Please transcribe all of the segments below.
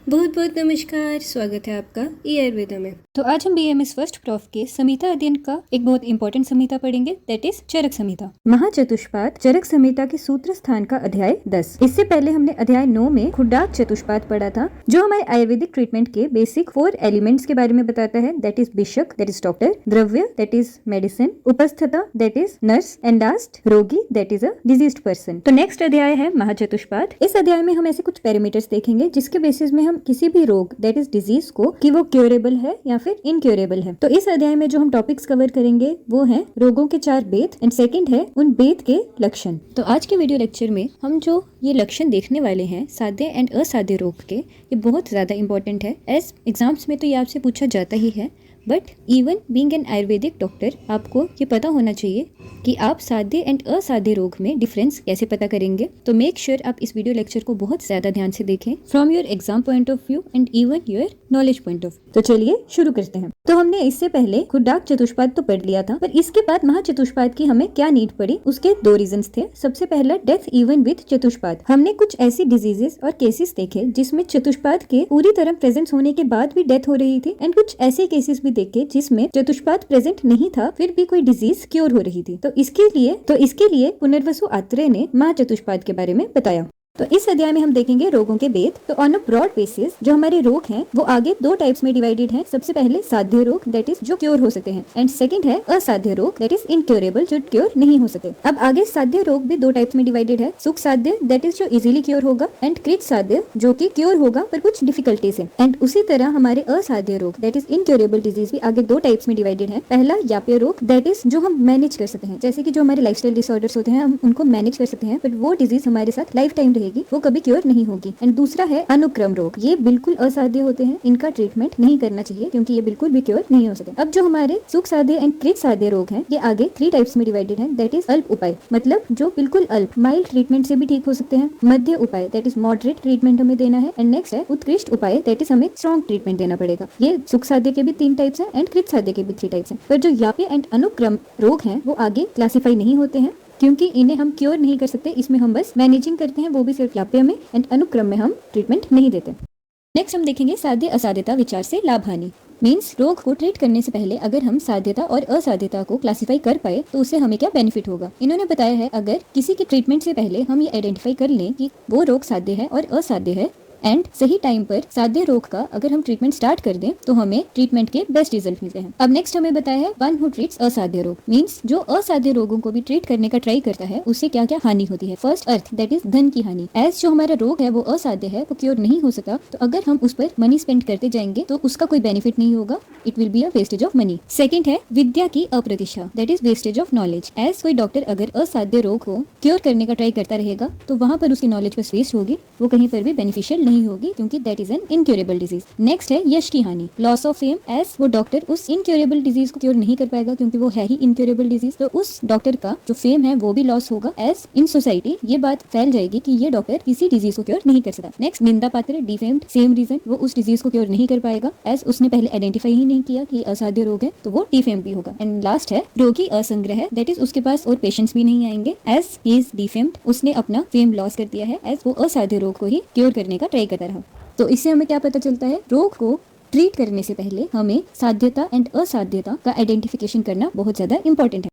बहुत बहुत नमस्कार। स्वागत है आपका ई आयुर्वेदा में। तो आज हम बीएमएस फर्स्ट प्रॉफ के संहिता अध्ययन का एक बहुत इंपॉर्टेंट संहिता पढ़ेंगे, दैट इज चरक संहिता। महाचतुष्पाद चरक संहिता के सूत्र स्थान का अध्याय 10। इससे पहले हमने अध्याय 9 में खुड्डाक चतुष्पाद पढ़ा था, जो हमारे आयुर्वेदिक ट्रीटमेंट के बेसिक 4 एलिमेंट्स के बारे में बताता है, दैट इज बिशक, दैट इज डॉक्टर, द्रव्य, दैट इज मेडिसिन, उपस्थता, that is nurse, and last रोगी, that is a diseased person. तो नेक्स्ट अध्याय है महाचतुष्पाद। इस अध्याय में हम ऐसे कुछ पैरामीटर्स देखेंगे जिसके बेसिस में हम किसी भी रोग दैट इज डिजीज को कि वो क्योरेबल है या फिर इनक्योरेबल है। तो इस अध्याय में जो हम टॉपिक्स कवर करेंगे वो है रोगों के 4 भेद एंड सेकंड है उन भेद के लक्षण। तो आज के वीडियो लेक्चर में हम जो ये लक्षण देखने वाले हैं साध्य एंड असाध्य रोग के, ये बहुत ज्यादा इंपॉर्टेंट है। एज एग्जाम्स में तो ये आपसे पूछा जाता ही है, but even being an Ayurvedic doctor आपको ये पता होना चाहिए कि आप साध्य एंड असाध्य रोग में डिफरेंस कैसे पता करेंगे। तो मेक श्योर आप इस वीडियो लेक्चर को बहुत ज्यादा ध्यान से देखें from your exam point of view and even your knowledge point of. तो चलिए शुरू करते हैं। तो हमने इससे पहले खुड्डाक चतुष्पाद तो पढ़ लिया था, पर इसके बाद महाचतुष्पाद की हमें क्या नीड पड़ी, उसके 2 रीजंस थे। सबसे पहला, डेथ इवन विद चतुष्पाद। हमने कुछ ऐसी डिजीजेस और केसेस देखे जिसमें चतुष्पाद के पूरी तरह प्रेजेंस होने के बाद भी डेथ हो रही थी, एंड कुछ ऐसे केसेस भी देखे जिसमें चतुष्पाद प्रेजेंट नहीं था फिर भी कोई डिजीज क्योर हो रही थी। तो इसके लिए पुनर्वसु आत्रेय ने महाचतुष्पाद के बारे में बताया। तो इस अध्याय में हम देखेंगे रोगों के भेद। तो ऑन अ ब्रॉड बेसिस जो हमारे रोग हैं वो आगे 2 टाइप्स में डिवाइडेड हैं। सबसे पहले साध्य रोग, दैट इज जो क्योर हो सकते हैं, एंड सेकंड है असाध्य रोग, दैट इज इनक्योरेबल, जो क्योर नहीं हो सकते। अब आगे साध्य रोग भी 2 टाइप्स में डिवाइडेड है, सुख साध्य, दैट इज जो इजीली क्योर होगा, एंड कृत साध्य जो कि क्योर होगा पर कुछ डिफिकल्टी से। एंड उसी तरह हमारे असाध्य रोग, दैट इज इनक्योरेबल डिजीज भी आगे 2 टाइप्स में डिवाइडेड है। पहला याप्य रोग, दैट इज जो हम मैनेज कर सकते हैं, जैसे कि जो हमारे लाइफस्टाइल डिसऑर्डर्स होते हैं हम उनको मैनेज कर सकते हैं, बट वो डिजीज हमारे साथ लाइफ टाइम रहेगी, वो कभी क्योर नहीं होगी। एंड दूसरा है अनुक्रम रोग, ये बिल्कुल असाध्य होते हैं, इनका ट्रीटमेंट नहीं करना चाहिए क्योंकि ये बिल्कुल भी क्योर नहीं हो सकते। अब जो हमारे सुख साध्य एंड कृत साध्य रोग हैं ये आगे 3 टाइप्स में डिवाइडेड हैं, दैट इज अल्प उपाय, मतलब जो बिल्कुल अल्प माइल्ड ट्रीटमेंट से भी ठीक हो सकते हैं, मध्य उपाय दैट इज मॉडरेट ट्रीटमेंट हमें देना है, एंड नेक्स्ट है उत्कृष्ट उपाय, दैट इज हमें स्ट्रॉन्ग ट्रीटमेंट देना पड़ेगा। ये सुख साध्य के भी 3 टाइप्स हैं एंड कृत साध्य के भी 3 टाइप्स हैं, पर जो याप्य एंड अनुक्रम रोग हैं वो आगे क्लासीफाई नहीं होते हैं क्योंकि इन्हें हम क्योर नहीं कर सकते, इसमें हम बस मैनेजिंग करते हैं, वो भी सिर्फ याप्य में, एंड अनुक्रम में हम ट्रीटमेंट नहीं देते। नेक्स्ट हम देखेंगे साध्य असाध्यता विचार से लाभ हानि। मीन्स रोग को ट्रीट करने से पहले अगर हम साध्यता और असाध्यता को क्लासिफाई कर पाए तो उससे हमें क्या बेनिफिट होगा। इन्होंने बताया है अगर किसी की ट्रीटमेंट से पहले हम ये आइडेंटिफाई कर लें कि वो रोग साध्य है और असाध्य है, एंड सही टाइम पर साध्य रोग का अगर हम ट्रीटमेंट स्टार्ट कर दें तो हमें ट्रीटमेंट के बेस्ट रिजल्ट मिलते हैं। अब नेक्स्ट हमें बताया है वन हु ट्रीट्स असाध्य रोग, मींस जो असाध्य रोगों को भी ट्रीट करने का ट्राई करता है उससे क्या क्या हानि होती है। फर्स्ट अर्थ, दैट इज धन की हानि। एज जो हमारा रोग है वो असाध्य है, वो क्योर नहीं हो सका, तो अगर हम उस पर मनी स्पेंड करते जाएंगे तो उसका कोई बेनिफिट नहीं होगा, it will be a wastage of money. Second है विद्या की अप्रतिष्ठा, that is wastage of knowledge. As कोई डॉक्टर अगर असाध्य रोग को क्योर करने का ट्राई करता रहेगा तो वहां पर उसकी नॉलेज बस वेस्ट होगी, वो कहीं पर भी बेनिफिशियल नहीं होगी क्योंकि that is an incurable disease. Next है यश की हानि, लॉस ऑफ फेम। एज वो डॉक्टर उस इनक्योरेबल डिजीज को क्योर नहीं कर पाएगा क्योंकि वो है ही इनक्योरेबल डिजीज, तो उस डॉक्टर का जो फेम है वो भी लॉस होगा। एज इन सोसाइटी ये बात फैल जाएगी कि ये डॉक्टर किसी डिजीज को क्योर नहीं कर सकता। नेक्स्ट निंदा पात्र, डिफेम्ड, सेम रीजन, वो उस डिजीज को क्योर नहीं कर पाएगा एज उसने पहले आइडेंटिफाई ही नहीं किया कि असाध्य रोग है, तो वो डिफेम्ड भी होगा। एंड लास्ट है रोगी असंग्रह, दैट इज उसके पास और पेशेंट्स भी नहीं आएंगे एज ही इज डिफेम्ड, उसने अपना फेम लॉस कर दिया है एज वो असाध्य रोग को ही क्योर करने का ट्राई करता रहा। तो इससे हमें क्या पता चलता है, रोग को ट्रीट करने से पहले हमें साध्यता एंड असाध्यता का आइडेंटिफिकेशन करना बहुत ज्यादा इंपॉर्टेंट है।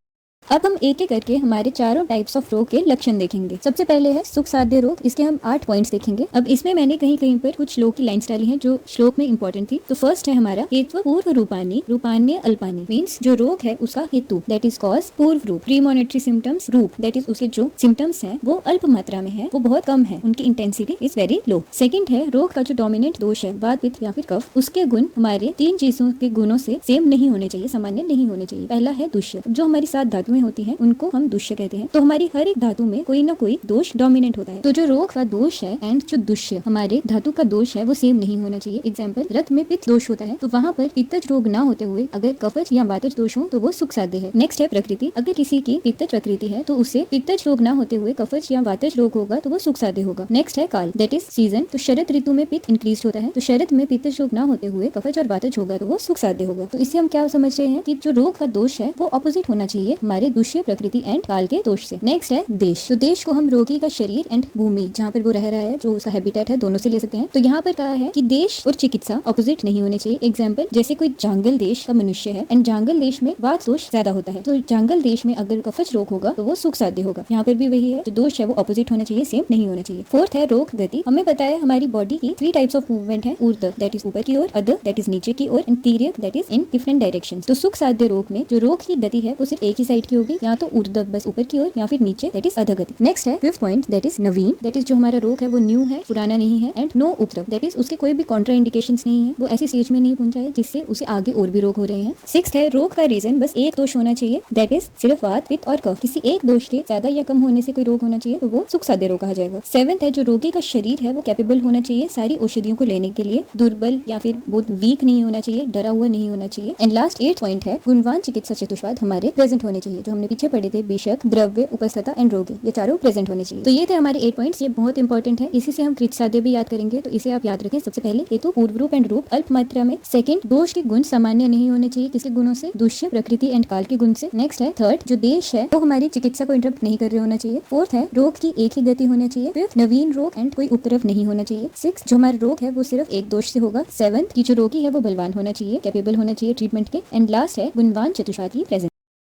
अब हम एक एक करके हमारे चारों टाइप्स ऑफ रोग के लक्षण देखेंगे। सबसे पहले है सुख साध्य रोग, इसके हम 8 पॉइंट्स देखेंगे। अब इसमें मैंने कहीं कहीं पर कुछ श्लोक की लाइंस डाली हैं जो श्लोक में इंपॉर्टेंट थी। तो फर्स्ट है हमारा हेतु पूर्व रूपानी रूपान्य अल्पानी, मीन्स जो रोग है उसका हेतु दैट इज कॉज पूर्व रूप, प्रीमोनिटरी सिम्टम्स रूप, दैट इज उसके जो सिम्टम्स है वो अल्प मात्रा में है, वो बहुत कम है, उनकी intensity is very low. Second है रोग का जो डोमिनेंट दोष है वात पित्त या फिर कफ, उसके गुण हमारे 3 चीजों के गुणों से सेम नहीं होने चाहिए, सामान्य नहीं होने चाहिए। पहला है दुष्य, जो हमारी 7 धातुएं होती है उनको हम दुष्य कहते हैं, तो हमारी हर एक धातु में कोई ना कोई दोष डोमिनेंट होता है। तो जो रोग का दोष है एंड जो दुष्य हमारे धातु का दोष है वो सेम नहीं होना चाहिए। एग्जाम्पल, रक्त में पित्त दोष होता है तो वहाँ पर पित्तज रोग ना होते हुए अगर कफज या वातज दोष हो तो वो सुख साध्य है। नेक्स्ट है प्रकृति, अगर किसी की पित्तज प्रकृति है तो उसे पित्तज रोग ना होते हुए कफज या वातज रोग होगा तो वो सुख साध्य होगा। नेक्स्ट है काल, दैट इज सीजन, तो शरद ऋतु में पित्त इंक्रीज होता है, तो शरद में पित्तज रोग ना होते हुए कफज और वातज होगा तो वो सुख साध्य होगा। तो इससे हम क्या समझ रहे हैं कि जो रोग का दोष है वो ऑपोजिट होना चाहिए हमारे दूष्य प्रकृति एंड काल के दोष से। नेक्स्ट है देश। तो देश को हम रोगी का शरीर एंड भूमि जहाँ पर वो रह रहा है, जो उसका हैबिटेट है, दोनों से ले सकते हैं। तो यहाँ पर कहा है कि देश और चिकित्सा ऑपोजिट नहीं होने चाहिए। एग्जाम्पल, जैसे कोई जंगल देश का मनुष्य है एंड जंगल देश में वात दोष ज्यादा होता है, तो जंगल देश में अगर कफज रोग होगा तो वो सुख साध्य होगा। यहाँ पर भी वही है, जो दोष है वो ऑपोजिट होना चाहिए, सेम नहीं होना चाहिए। फोर्थ है रोग गति। हमें पता है हमारी बॉडी की 3 टाइप्स ऑफ मूवमेंट है। ऊर्ध्व दैट इज ऊपर की ओर, अध दैट इज नीचे की ओर, एंड तिर्यक that is in different direction. तो सुख साध्य रोग में जो रोग की गति है वो सिर्फ एक ही साइड की होगी, या तो ऊर्ध्व बस ऊपर की ओर, या फिर नीचे दैट इज अध गति। नेक्स्ट है fifth point that is Naveen. That is जो हमारा रोग है वो न्यू है, पुराना नहीं है। एंड नो उपद्रव दैट इज उसके कोई भी कॉन्ट्रा इंडिकेशंस नहीं है, वो ऐसी स्टेज में नहीं पहुंचा है जिससे उसे आगे और भी रोग हो रहे हैं। सिक्स्थ है रोग का रीजन बस एक दोष होना चाहिए, दैट इज सिर्फ वात पित्त और कफ। किसी एक दोष के ज्यादा या कम होने से कोई रोग होना चाहिए तो वो सुख साध्य रोग कहा जाएगा। सेवेंथ है जो रोगी का शरीर है वो कैपेबल होना चाहिए सारी औषधियों को लेने के लिए, दुर्बल या फिर बहुत वीक नहीं होना चाहिए, डरा हुआ नहीं होना चाहिए। एंड लास्ट 8th पॉइंट है गुणवान चिकित्सा चतुष्पाद हमारे प्रेजेंट होने चाहिए। जो हमने पीछे पढ़े थे, बेशक, द्रव्य, उपस्थता एंड रोगी, ये चारों प्रेजेंट होने चाहिए। तो ये थे हमारे 8 पॉइंट्स, ये बहुत इंपॉर्टेंट है। इसी से हम कृत साध्य भी याद करेंगे, तो इसे आप याद रखें। सबसे पहले हेतु पूर्व रूप एंड रूप अल्प मात्रा में। सेकंड, दोष के गुण सामान्य नहीं होने चाहिए किसी गुणों से, दूष्य प्रकृति एंड काल के गुण से। नेक्स्ट है थर्ड, जो देश है वो हमारी चिकित्सा को इंटरप्ट नहीं कर रहे होना चाहिए। फोर्थ है रोग की एक ही गति होनी चाहिए। फिफ्थ, नवीन रोग एंड कोई उपद्रव नहीं होना चाहिए। सिक्स, जो हमारा रोग है वो सिर्फ एक दोष से होगा। सेवंथ, की जो रोगी है वो बलवान होना चाहिए, कैपेबल होना चाहिए ट्रीटमेंट के। एंड लास्ट है गुणवान चतुष्पाद की प्रेजेंट।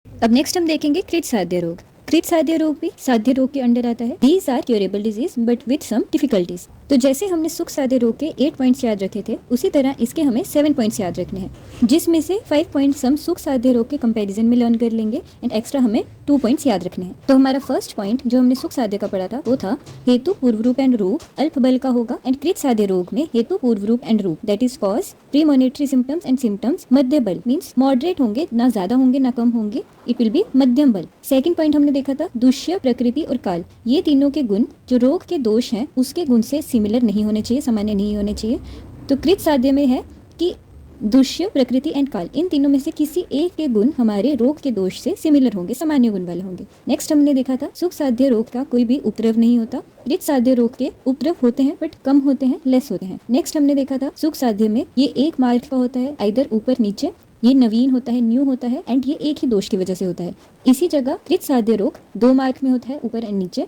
अब नेक्स्ट हम देखेंगे कृत साध्य रोग। कृत साध्य रोग भी साध्य रोग के अंडर आता है। These are curable disease but with some difficulties. तो जैसे हमने सुख साध्य रोग के 8 पॉइंट्स याद रखे थे, उसी तरह इसके हमें 7 पॉइंट्स याद रखने हैं, जिसमें से 5 पॉइंट्स हम सुख साध्य रोग के कंपैरिजन में लर्न कर लेंगे एंड एक्स्ट्रा हमें 2 पॉइंट्स याद रखने हैं। तो हमारा फर्स्ट पॉइंट जो हमने सुख साध्य का पढ़ा था वो था हेतु पूर्व रूप एंड रूप अल्प बल का होगा। एंड कृत साध्य रोग में हेतु पूर्व रूप एंड रूप that is cause, premonitory symptoms and symptoms मध्य बल, मीन्स मॉडरेट होंगे, ना ज्यादा होंगे ना कम होंगे, इट विल बी मध्यम बल। सेकंड पॉइंट हमने देखा था दूष्य प्रकृति और काल, ये तीनों के गुण जो रोग के दोष हैं उसके गुण से सिमिलर नहीं होने चाहिए, सामान्य नहीं होने चाहिए। तो कृत साध्य में है कि दूष्य प्रकृति एंड काल, इन तीनों में से किसी एक के गुण हमारे रोग के दोष से सिमिलर होंगे, सामान्य गुण वाले होंगे। नेक्स्ट हमने देखा था सुख साध्य रोग का कोई भी उपद्रव नहीं होता। कृत साध्य रोग के उपद्रव होते हैं बट कम होते हैं, लेस होते हैं। नेक्स्ट हमने देखा था सुख साध्य में ये एक मार्ग का होता है, आइदर ऊपर नीचे, ये नवीन होता है, न्यू होता है, एंड ये एक ही दोष की वजह से होता है। इसी जगह कृत साध्य रोग 2 मार्क में होता है, ऊपर एंड नीचे।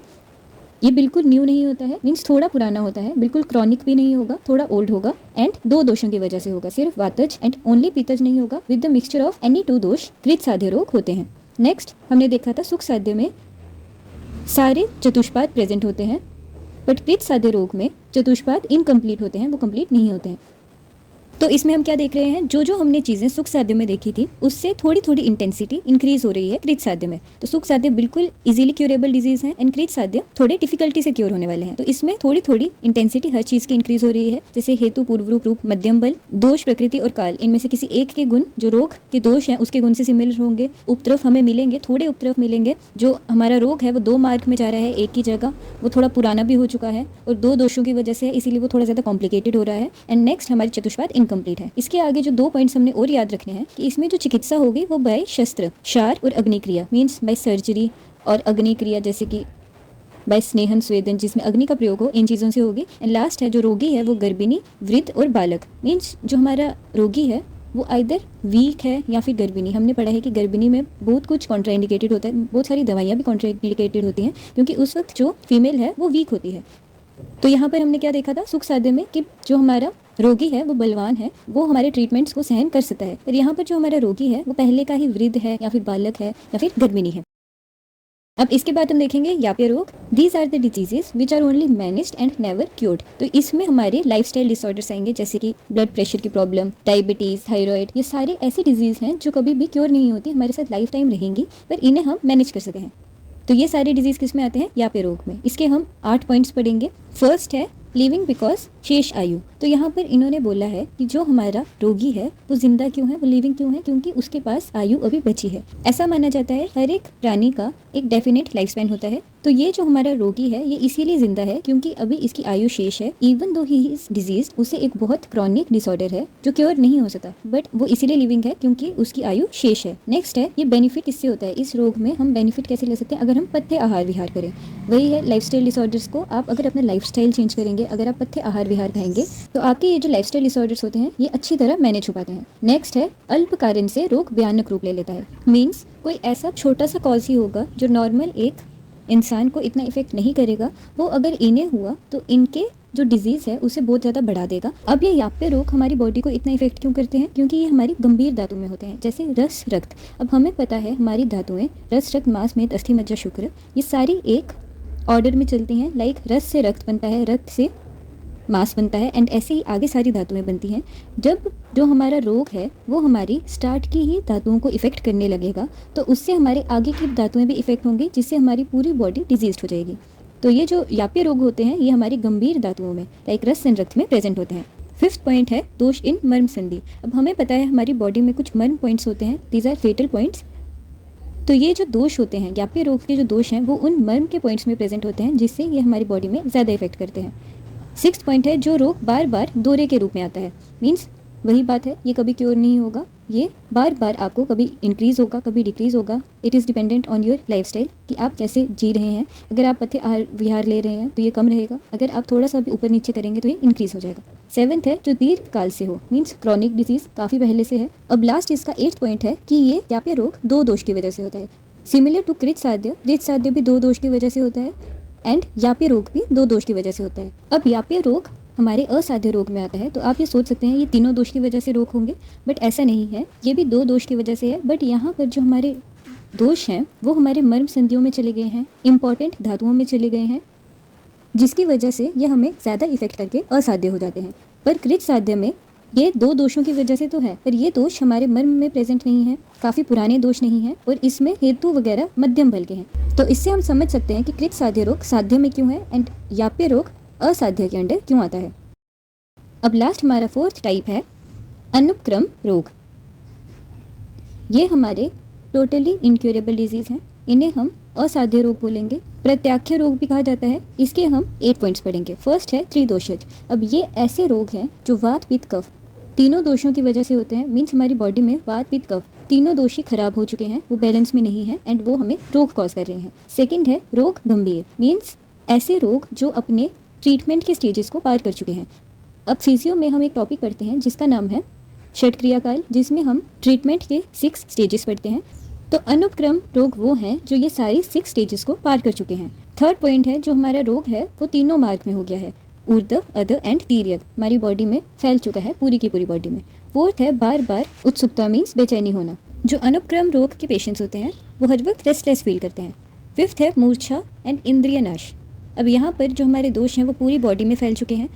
ये बिल्कुल न्यू नहीं होता है, मीन्स थोड़ा पुराना होता है, बिल्कुल क्रॉनिक भी नहीं होगा, थोड़ा ओल्ड होगा, एंड 2 दोषों की वजह से होगा, सिर्फ वातज एंड ओनली पित्तज नहीं होगा, with the mixture of any 2 दोष कृत साध्य रोग होते हैं। नेक्स्ट हमने देखा था सुख साध्य में सारे चतुष्पाद प्रेजेंट होते हैं, बट कृत साध्य रोग में चतुष्पाद इनकम्प्लीट होते हैं, वो कंप्लीट नहीं होते हैं। तो इसमें हम क्या देख रहे हैं, जो जो हमने चीजें सुख साध्य में देखी थी उससे थोड़ी थोड़ी इंटेंसिटी इंक्रीज हो रही है कृत साध्य में। तो सुख साध्य बिल्कुल इजीली क्यूरेबल डिजीज है एंड कृत साध्य थोड़े डिफिकल्टी से क्योर होने वाले हैं। तो इसमें थोड़ी थोड़ी इंटेंसिटी हर चीज की इंक्रीज हो रही है, जैसे हेतु पूर्व रूप रूप मध्यम बल, दोष प्रकृति और काल, इनमें से किसी एक के गुण जो रोग के दोष है उसके गुण से सिमिलर होंगे। उपद्रव हमें मिलेंगे, थोड़े उपद्रव मिलेंगे। जो हमारा रोग है वो 2 मार्क में जा रहा है एक की जगह, वो थोड़ा पुराना भी हो चुका है और 2 दोषों की वजह से इसीलिए वो थोड़ा ज्यादा कॉम्प्लिकेटेड हो रहा है। एंड नेक्स्ट हमारी चतुष्पाद इनकम्प्लीट है। इसके आगे जो 2 पॉइंट्स हमने और याद रखने हैं कि इसमें जो चिकित्सा होगी वो बाय शस्त्र, क्षार और अग्निक्रिया, मीन्स बाय सर्जरी, और अग्निक्रिया जैसे कि बाय स्नेहन स्वेदन जिसमें अग्नि का प्रयोग हो, इन चीज़ों से होगी। एंड लास्ट है जो रोगी है वो गर्भिणी, वृद्ध और बालक, मीन्स जो हमारा रोगी है वो आइदर वीक है या फिर गर्भिणी। हमने पढ़ा है कि गर्भिणी में बहुत कुछ कॉन्ट्राइंडिकेटेड होता है, बहुत सारी दवाइयाँ भी कॉन्ट्राइंडिकेटेड होती हैं क्योंकि उस वक्त जो फीमेल है वो वीक होती है। तो यहाँ पर हमने क्या देखा था सुख साध्य में कि जो हमारा रोगी है वो बलवान है, वो हमारे ट्रीटमेंट्स को सहन कर सकता है। पर यहाँ पर जो हमारा रोगी है वो पहले का ही वृद्ध है या फिर बालक है या फिर गर्भिणी है। अब इसके बाद हम देखेंगे याप्य रोग। These are the diseases which are only managed and never cured. तो इसमें हमारे लाइफस्टाइल डिसऑर्डर्स आएंगे, जैसे कि ब्लड प्रेशर की प्रॉब्लम, डायबिटीज, थायराइड, ये सारे ऐसी डिजीज हैं जो कभी भी क्योर नहीं होती, हमारे साथ लाइफ टाइम रहेंगी, पर इन्हें हम मैनेज कर सकते हैं। तो ये सारे डिजीज किस में आते हैं, याप्य रोग में। इसके हम 8 पॉइंट्स पढ़ेंगे। फर्स्ट है लिविंग बिकॉज शेष आयु। तो यहाँ पर इन्होंने बोला है कि जो हमारा रोगी है वो जिंदा क्यों है, वो लिविंग क्यों है, क्योंकि उसके पास आयु अभी बची है। ऐसा माना जाता है हर एक प्राणी का एक डेफिनेट लाइफ स्पैन होता है, तो ये जो हमारा रोगी है ये इसीलिए जिंदा है क्योंकि अभी इसकी आयु शेष है। Even though he is disease, उसे एक बहुत क्रॉनिक डिसऑर्डर है जो क्योर नहीं हो सकता, बट वो इसीलिए लिविंग है क्योंकि उसकी आयु शेष है। नेक्स्ट है, ये बेनिफिट किससे होता है, इस रोग में हम बेनिफिट कैसे ले सकते हैं अगर हम पथ्य आहार विहार करें। वही है लाइफस्टाइल डिसऑर्डर्स को आप अगर अपना लाइफस्टाइल चेंज करेंगे, अगर आप पथ्य आहार विहार खाएंगे तो आपके ये जो लाइफस्टाइल डिसऑर्डर्स होते हैं ये अच्छी तरह मैनेज हो पाते हैं। नेक्स्ट है, अल्प कारण से रोग भयानक रूप ले लेता है। मीन्स कोई ऐसा छोटा सा कॉज ही होगा जो नॉर्मल एक इंसान को इतना इफेक्ट नहीं करेगा, वो अगर इन्हें हुआ तो इनके जो डिजीज है उसे बहुत ज़्यादा बढ़ा देगा। अब ये याप्य रोग हमारी बॉडी को इतना इफेक्ट क्यों करते हैं, क्योंकि ये हमारी गंभीर धातु में होते हैं, जैसे रस, रक्त। अब हमें पता है हमारी धातुएं रस, रक्त, मांस, मेद, अस्थि, मज्जा, शुक्र, ये सारी एक ऑर्डर में चलती हैं। लाइक रस से रक्त बनता है, रक्त से मांस बनता है, एंड ऐसे ही आगे सारी धातुएं बनती हैं। जब जो हमारा रोग है वो हमारी स्टार्ट की ही धातुओं को इफेक्ट करने लगेगा तो उससे हमारे आगे की धातुएं भी इफेक्ट होंगी, जिससे हमारी पूरी बॉडी डिजीज हो जाएगी। तो ये जो याप्य रोग होते हैं ये हमारी गंभीर धातुओं में लाइक रस एंड रक्त में प्रेजेंट होते हैं। फिफ्थ पॉइंट है दोष इन मर्म संधि। अब हमें पता है हमारी बॉडी में कुछ मर्म पॉइंट्स होते हैं, दीज आर फेटल पॉइंट्स। तो ये जो दोष होते हैं, याप्य रोग के जो दोष हैं वो उन मर्म के पॉइंट्स में प्रेजेंट होते हैं, जिससे ये हमारी बॉडी में ज़्यादा इफेक्ट करते हैं। सिक्स्थ पॉइंट है, जो रोग बार बार दौरे के रूप में आता है। मीन्स वही बात है, ये कभी क्योर नहीं होगा, ये बार बार आपको कभी इंक्रीज होगा कभी डिक्रीज होगा। It is dependent on your lifestyle कि आप कैसे जी रहे हैं। अगर आप पथ्य आहार विहार ले रहे हैं तो ये कम रहेगा, अगर आप थोड़ा सा भी ऊपर नीचे करेंगे तो ये इंक्रीज हो जाएगा। सेवन्थ है, जो दीर्घ काल से हो, मीन्स क्रॉनिक डिजीज काफ़ी पहले से है। अब लास्ट इसका एट्थ पॉइंट है कि ये याप्य रोग दो दोष की वजह से होता है। सिमिलर टू कृत साध्य भी दो दोष की वजह से होता है, एंड याप्य रोग भी दो दोष की वजह से होता है। अब याप्य रोग हमारे असाध्य रोग में आता है तो आप ये सोच सकते हैं ये तीनों दोष की वजह से रोग होंगे, बट ऐसा नहीं है, ये भी दो दोष की वजह से है। बट यहाँ पर जो हमारे दोष हैं वो हमारे मर्म संधियों में चले गए हैं, इंपॉर्टेंट धातुओं में चले गए हैं, जिसकी वजह से ये हमें ज़्यादा इफेक्ट करके असाध्य हो जाते हैं। पर कृत साध्य में ये दो दोषों की वजह से तो है, पर ये दोष हमारे मर्म में प्रेजेंट नहीं है, काफ़ी पुराने दोष नहीं है, और इसमें हेतु वगैरह मध्यम बल के हैं। तो इससे हम समझ सकते हैं कि कृत साध्य रोग साध्य में क्यों है एंड याप्य रोग असाध्य के अंडर क्यों आता है। अब लास्ट हमारा फोर्थ टाइप है अनुक्रम रोग। ये हमारे टोटली इनक्योरेबल डिजीज हैं, इन्हें हम असाध्य रोग बोलेंगे, प्रत्याख्य रोग भी कहा जाता है। इसके हम 8 पॉइंट्स पढ़ेंगे। फर्स्ट है त्रिदोषज। अब ये ऐसे रोग हैं जो वात, पित्त, कफ तीनों दोषों की वजह से होते हैं। मीन्स हमारी बॉडी में वात, पित्त, कफ तीनों दोष ही खराब हो चुके हैं, वो बैलेंस में नहीं है एंड वो हमें रोग कॉज कर रहे हैं। सेकेंड है रोग गंभीर। मीन्स ऐसे रोग जो अपने ट्रीटमेंट के स्टेजेस को पार कर चुके हैं। अब फिजियो में हम एक टॉपिक पढ़ते हैं जिसका नाम है षटक्रिया काल, जिसमें हम ट्रीटमेंट के 6 स्टेजेस पढ़ते हैं। तो अनुक्रम रोग वो हैं जो ये सारी 6 स्टेजेस को पार कर चुके हैं। थर्ड पॉइंट है, जो हमारा रोग है वो तीनों मार्ग में हो गया है, ऊर्ध्व, अध एंड तिर्यक, हमारी बॉडी में फैल चुका है पूरी की पूरी बॉडी में। फोर्थ है बार बार उत्सुकता, मीन्स बेचैनी होना। जो अनुक्रम रोग के पेशेंट्स होते हैं वो हर वक्त रेस्टलेस फील करते हैं। फिफ्थ है मूर्छा एंड इंद्रिय नाश। अब यहाँ पर जो हमारे दोष हैं वो पूरी बॉडी में फैल चुके हैं,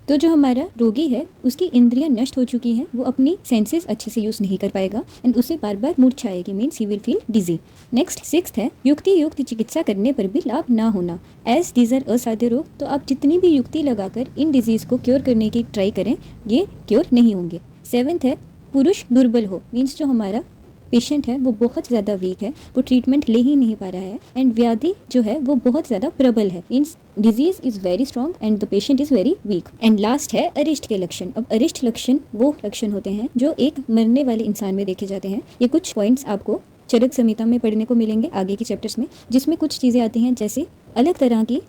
तो जो हमारा रोगी है उसकी इंद्रियां नष्ट हो चुकी हैं, वो अपनी सेंसेस अच्छे से यूज़ नहीं कर पाएगा एंड उसे बार बार मूर्छा आएगी, means he will feel dizzy. Next sixth है युक्ति युक्त चिकित्सा करने पर भी लाभ ना होना, एज दीज आर असाध्य रोग। तो आप जितनी भी युक्ति लगाकर इन डिजीज़ को क्योर करने की ट्राई करें, ये क्योर नहीं होंगे। सेवन्थ है पुरुष दुर्बल हो, मीन्स जो हमारा पेशेंट है वो बहुत ज़्यादा वीक है, वो ट्रीटमेंट ले ही नहीं पा रहा है एंड व्याधि जो है वो बहुत ज़्यादा प्रबल है, means disease is very strong and the patient is very weak. And last है अरिष्ट के लक्षण। अब अरिष्ट लक्षण वो लक्षण होते हैं जो एक मरने वाले इंसान में देखे जाते हैं। ये कुछ पॉइंट्स आपको चरक संहिता में पढ़ने को मिलेंगे आगे के चैप्टर्स में, जिसमें कुछ चीज़ें आती हैं जैसे अलग तरह की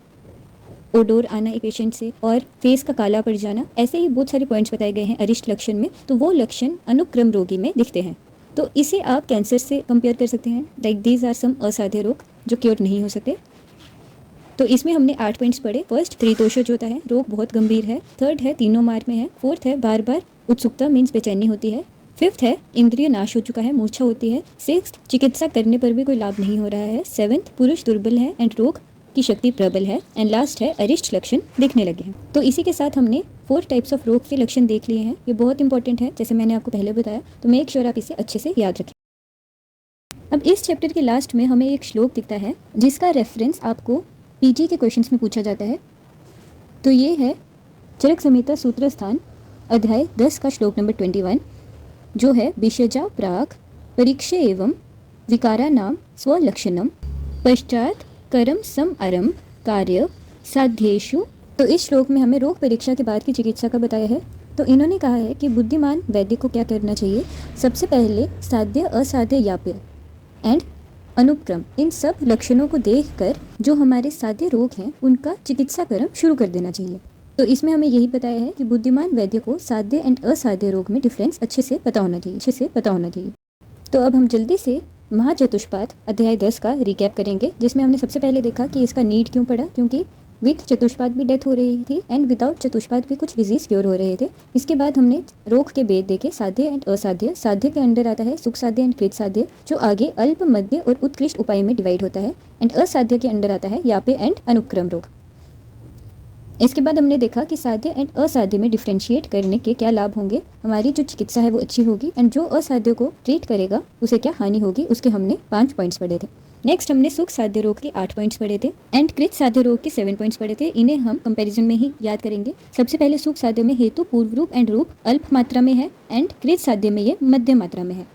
ओडोर आना एक पेशेंट से और फेस का काला पड़ जाना, ऐसे ही बहुत सारे पॉइंट्स बताए गए हैं अरिष्ट लक्षण में। तो वो लक्षण अनुक्रम रोगी में दिखते हैं। तो इसे आप कैंसर से कंपेयर कर सकते हैं, लाइक दीज आर सम असाध्य रोग जो क्योर नहीं हो सकते। तो इसमें हमने 8 पॉइंट्स पढ़े। फर्स्ट त्रिदोषज होता है, रोग बहुत गंभीर है। थर्ड है तीनों मार्ग में है। फोर्थ है बार बार उत्सुकता, मीन्स बेचैनी होती है। फिफ्थ है इंद्रिय नाश हो चुका है, मूर्छा होती है। सिक्स्थ चिकित्सा करने पर भी कोई लाभ नहीं हो रहा है। सेवेंथ पुरुष दुर्बल है एंड रोग की शक्ति प्रबल है। एंड लास्ट है अरिष्ट लक्षण दिखने लगे हैं। तो इसी के साथ हमने 4 टाइप्स ऑफ रोग के लक्षण देख लिए हैं। ये बहुत इंपॉर्टेंट है, जैसे मैंने आपको पहले बताया, तो मेक श्योर आप इसे अच्छे से याद रखें। अब इस चैप्टर के लास्ट में हमें एक श्लोक दिखता है जिसका रेफरेंस आपको पीजी के क्वेश्चंस में पूछा जाता है। तो ये है चरक संहिता सूत्र स्थान अध्याय 10 का श्लोक नंबर 21, जो है विषजा प्राक परीक्षे एवं विकारा नाम स्वलक्षणम पश्चात करम सम अरम कार्य साध्येषु। तो इस श्लोक में हमें रोग परीक्षा के बाद की चिकित्सा का बताया है। तो इन्होंने कहा है कि बुद्धिमान वैद्य को क्या करना चाहिए। सबसे पहले साध्य, असाध्य, याप्य एंड अनुक्रम, इन सब लक्षणों को देखकर जो हमारे साध्य रोग हैं उनका चिकित्सा क्रम शुरू कर देना चाहिए। तो इसमें हमें यही बताया है कि बुद्धिमान वैद्य को साध्य एंड असाध्य रोग में डिफरेंस अच्छे से पता होना चाहिए। तो अब हम जल्दी से महाचतुष्पाद अध्याय 10 का रिकैप करेंगे, जिसमें हमने सबसे पहले देखा कि इसका नीड क्यों पड़ा, क्योंकि विथ चतुष्पाद भी डेथ हो रही थी एंड विदाउट चतुष्पाद भी कुछ डिजीज क्योर हो रहे थे। इसके बाद हमने रोग के भेद देखे, साध्य एंड असाध्य। साध्य के अंडर आता है सुख साध्य एंड कृत साध्य, जो आगे अल्प, मध्य और उत्कृष्ट उपाय में डिवाइड होता है। एंड असाध्य के अंडर आता है याप्य एंड अनुक्रम रोग। इसके बाद हमने देखा कि साध्य एंड असाध्य में डिफ्रेंशिएट करने के क्या लाभ होंगे, हमारी जो चिकित्सा है वो अच्छी होगी, एंड जो असाध्य को ट्रीट करेगा उसे क्या हानि होगी, उसके हमने 5 पॉइंट्स पढ़े थे। नेक्स्ट हमने सुख साध्य रोग के 8 पॉइंट्स पढ़े थे एंड कृत साध्य रोग के 7 पॉइंट्स पढ़े थे। इन्हें हम कंपैरिजन में ही याद करेंगे। सबसे पहले सुख साध्य में हेतु, पूर्व रूप एंड रूप अल्प मात्रा में है एंड कृत साध्य में ये मध्य मात्रा में है।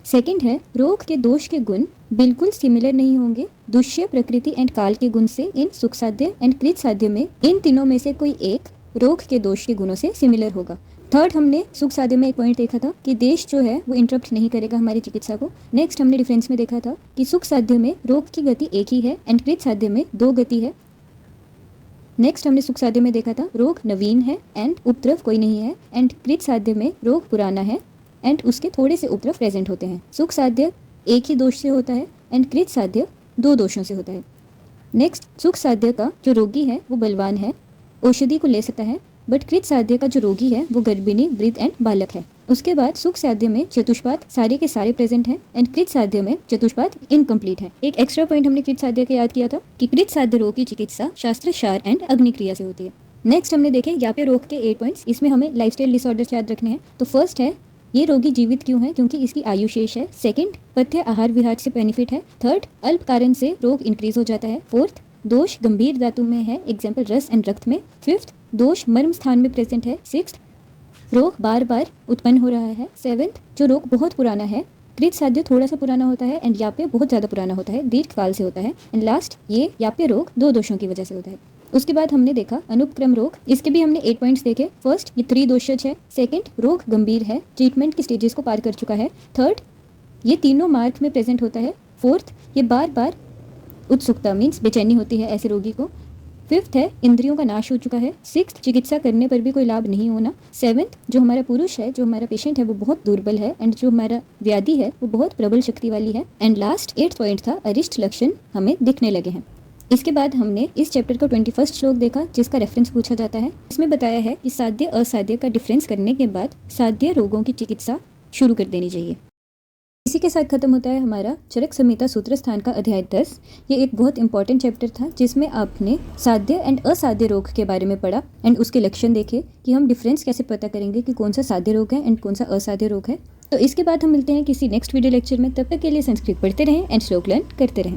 सेकंड है रोग के दोष के गुण बिल्कुल सिमिलर नहीं होंगे। दुष्य, प्रकृति एंड काल के गुण से इन सुख साध्य एंड कृत साध्य में इन तीनों में से कोई एक रोग के दोष के गुणों से सिमिलर होगा। थर्ड हमने सुख साध्य में एक पॉइंट देखा था कि देश जो है वो इंटरप्ट नहीं करेगा हमारी चिकित्सा को। नेक्स्ट हमने डिफरेंस में देखा था कि सुख साध्य में रोग की गति एक ही है एंड कृत साध्य में 2 गति है। नेक्स्ट हमने सुख साध्य में देखा था रोग नवीन है एंड उपद्रव कोई नहीं है, एंड कृत साध्य में रोग पुराना है एंड उसके थोड़े से उपद्रव प्रेजेंट होते हैं। सुख साध्य एक ही दोष से होता है एंड कृत साध्य 2 दोषों से होता है। नेक्स्ट सुख साध्य का जो रोगी है वो बलवान है, औषधि को ले सकता है, बट कृत साध्य का जो रोगी है वो गर्भिणी, वृद्ध एंड बालक है। उसके बाद सुख साध्य में चतुष्पाद सारे के सारे प्रेजेंट हैं एंड कृत साध्य में चतुष्पाद इनकम्प्लीट है। एक एक्स्ट्रा पॉइंट हमने कृत साध्य का याद किया था कि कृत साध्य रोग की चिकित्सा शास्त्र सार एंड अग्निक्रिया से होती है। नेक्स्ट हमने देखे याप्य रोग के 8 पॉइंट्स। इसमें हमें लाइफस्टाइल डिसऑर्डर्स याद रखने हैं। तो फर्स्ट है ये रोगी जीवित क्यों है, क्योंकि इसकी आयु शेष है। सेकंड, पथ्य आहार विहार से बेनिफिट है। थर्ड, अल्प कारण से रोग इंक्रीज हो जाता है। फोर्थ, दोष गंभीर धातु में है, एग्जाम्पल रस एंड रक्त में। फिफ्थ, दोष मर्म स्थान में प्रेजेंट है। सिक्स्थ, रोग बार बार उत्पन्न हो रहा है। सेवेंथ, जो रोग बहुत पुराना है, कृत साध्य थोड़ा सा पुराना होता है एंड याप्य बहुत ज्यादा पुराना होता है, दीर्घ काल से होता है। एंड लास्ट, ये याप्य रोग 2 दोषों की वजह से होता है। उसके बाद हमने देखा अनुपक्रम रोग। इसके भी हमने 8 पॉइंट्स देखे। फर्स्ट, ये 3 दोषज है। सेकंड, रोग गंभीर है, ट्रीटमेंट की स्टेजेस को पार कर चुका है। थर्ड, ये तीनों मार्ग में प्रेजेंट होता है। फोर्थ, ये बार बार उत्सुकता मीन्स बेचैनी होती है ऐसे रोगी को। फिफ्थ है इंद्रियों का नाश हो चुका है। सिक्स्थ, चिकित्सा करने पर भी कोई लाभ नहीं होना। सेवेंथ, जो हमारा पुरुष है, जो हमारा पेशेंट है वो बहुत दुर्बल है एंड जो हमारा व्याधि है वो बहुत प्रबल शक्ति वाली है। एंड लास्ट 8th पॉइंट था अरिष्ट लक्षण हमें दिखने लगे हैं। इसके बाद हमने इस चैप्टर का 21st श्लोक देखा, जिसका रेफरेंस पूछा जाता है। इसमें बताया है कि साध्य असाध्य का डिफरेंस करने के बाद साध्य रोगों की चिकित्सा शुरू कर देनी चाहिए। इसी के साथ खत्म होता है हमारा चरक संहिता सूत्र स्थान का अध्याय 10। ये एक बहुत इंपॉर्टेंट चैप्टर था जिसमें आपने साध्य एंड असाध्य रोग के बारे में पढ़ा एंड उसके लक्षण देखे कि हम डिफरेंस कैसे पता करेंगे कि कौन सा साध्य रोग है एंड कौन सा असाध्य रोग है। तो इसके बाद हम मिलते हैं किसी नेक्स्ट वीडियो लेक्चर में। तब तक के लिए संस्कृत पढ़ते रहें एंड श्लोक लर्न करते रहें।